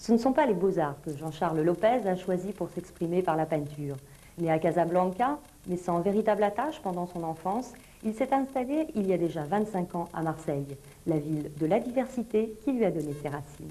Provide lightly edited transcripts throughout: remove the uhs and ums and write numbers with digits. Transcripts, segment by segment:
Ce ne sont pas les beaux-arts que Jean-Charles Lopez a choisi pour s'exprimer par la peinture. Né à Casablanca, mais sans véritable attache pendant son enfance, il s'est installé il y a déjà 25 ans à Marseille, la ville de la diversité qui lui a donné ses racines.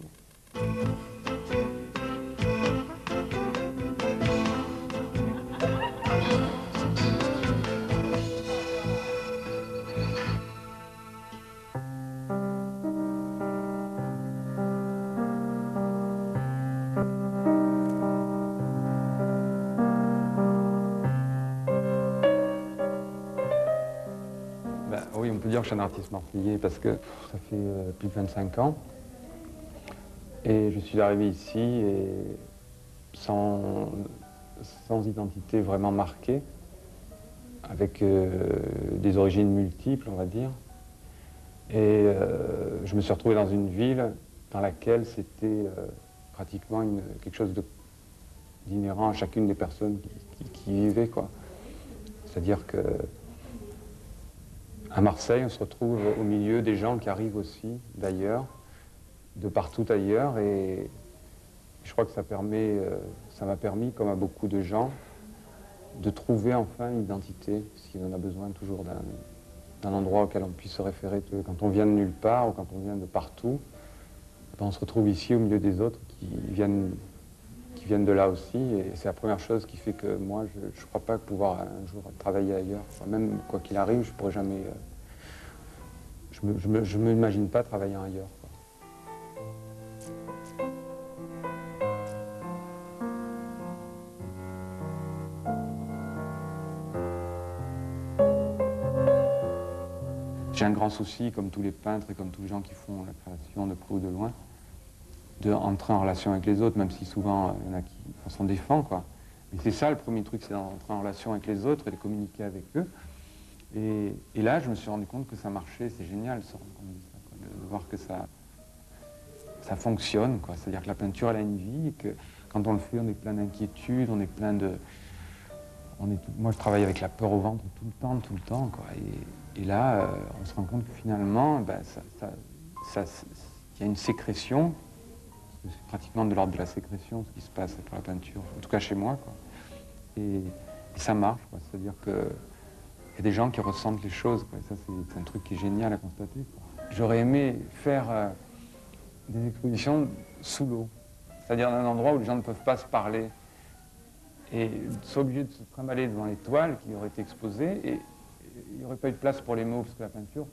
Oui, on peut dire que je suis un artiste marseillais parce que ça fait plus de 25 ans. Et je suis arrivé ici et sans identité vraiment marquée, avec des origines multiples, on va dire. Et je me suis retrouvé dans une ville dans laquelle c'était pratiquement quelque chose d'inhérent à chacune des personnes qui y vivaient, quoi. C'est-à-dire que à Marseille, on se retrouve au milieu des gens qui arrivent aussi d'ailleurs, de partout ailleurs, et je crois que ça m'a permis, comme à beaucoup de gens, de trouver enfin une identité, si on a besoin toujours d'un endroit auquel on puisse se référer. Quand on vient de nulle part ou quand on vient de partout, on se retrouve ici au milieu des autres qui viennent de là aussi, et c'est la première chose qui fait que moi, je ne crois pas pouvoir un jour travailler ailleurs. Enfin, même quoi qu'il arrive, je pourrais jamais... je ne m'imagine pas travaillant ailleurs, quoi. J'ai un grand souci, comme tous les peintres et comme tous les gens qui font la création de près ou de loin, d'entrer en relation avec les autres, même si souvent il y en a qui s'en défend, quoi. Mais c'est ça le premier truc, c'est d'entrer en relation avec les autres et de communiquer avec eux. Et là, je me suis rendu compte que ça marchait, c'est génial, de voir que ça fonctionne, quoi. C'est-à-dire que la peinture, elle a une vie, et que quand on le fait, on est plein d'inquiétudes, on est plein de... Moi, je travaille avec la peur au ventre tout le temps, quoi. Et là, on se rend compte que finalement, ben, il y a une sécrétion. C'est pratiquement de l'ordre de la sécrétion, ce qui se passe pour la peinture, en tout cas chez moi, quoi. Et ça marche, quoi. C'est-à-dire qu'il y a des gens qui ressentent les choses, quoi. Ça, c'est un truc qui est génial à constater, quoi. J'aurais aimé faire des expositions sous l'eau, c'est-à-dire dans un endroit où les gens ne peuvent pas se parler, et soit obligé de se trimballer devant les toiles qui auraient été exposées, et il n'y aurait pas eu de place pour les mots, parce que la peinture...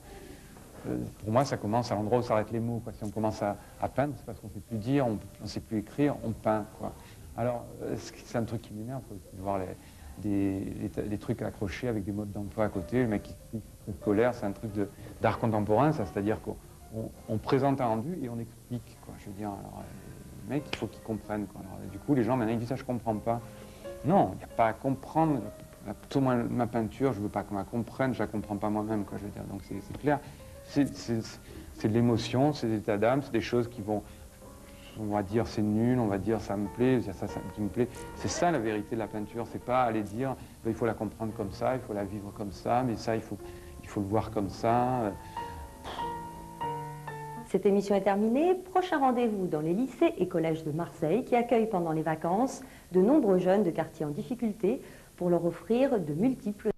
pour moi, ça commence à l'endroit où s'arrêtent les mots, quoi. Si on commence à peindre, c'est parce qu'on ne sait plus dire, on ne sait plus écrire, on peint, quoi. Alors, c'est un truc qui m'énerve, de voir des trucs accrochés avec des modes d'emploi à côté. Le mec qui est très scolaire, c'est un truc d'art contemporain, ça, c'est-à-dire qu'on présente un rendu et on explique, quoi. Je veux dire, alors, le mec, il faut qu'il comprenne, quoi. Alors, du coup, les gens, maintenant, ils disent ça, je ne comprends pas. Non, il n'y a pas à comprendre. Tout ma peinture, je ne veux pas qu'on la comprenne, je ne la comprends pas moi-même, quoi, je veux dire. Donc, c'est clair. C'est de l'émotion, c'est des états d'âme, c'est des choses qui vont, on va dire c'est nul, on va dire ça me plaît, ça qui me plaît. C'est ça la vérité de la peinture, c'est pas aller dire ben, il faut la comprendre comme ça, il faut la vivre comme ça, mais ça il faut le voir comme ça. Cette émission est terminée. Prochain rendez-vous dans les lycées et collèges de Marseille qui accueillent pendant les vacances de nombreux jeunes de quartiers en difficulté pour leur offrir de multiples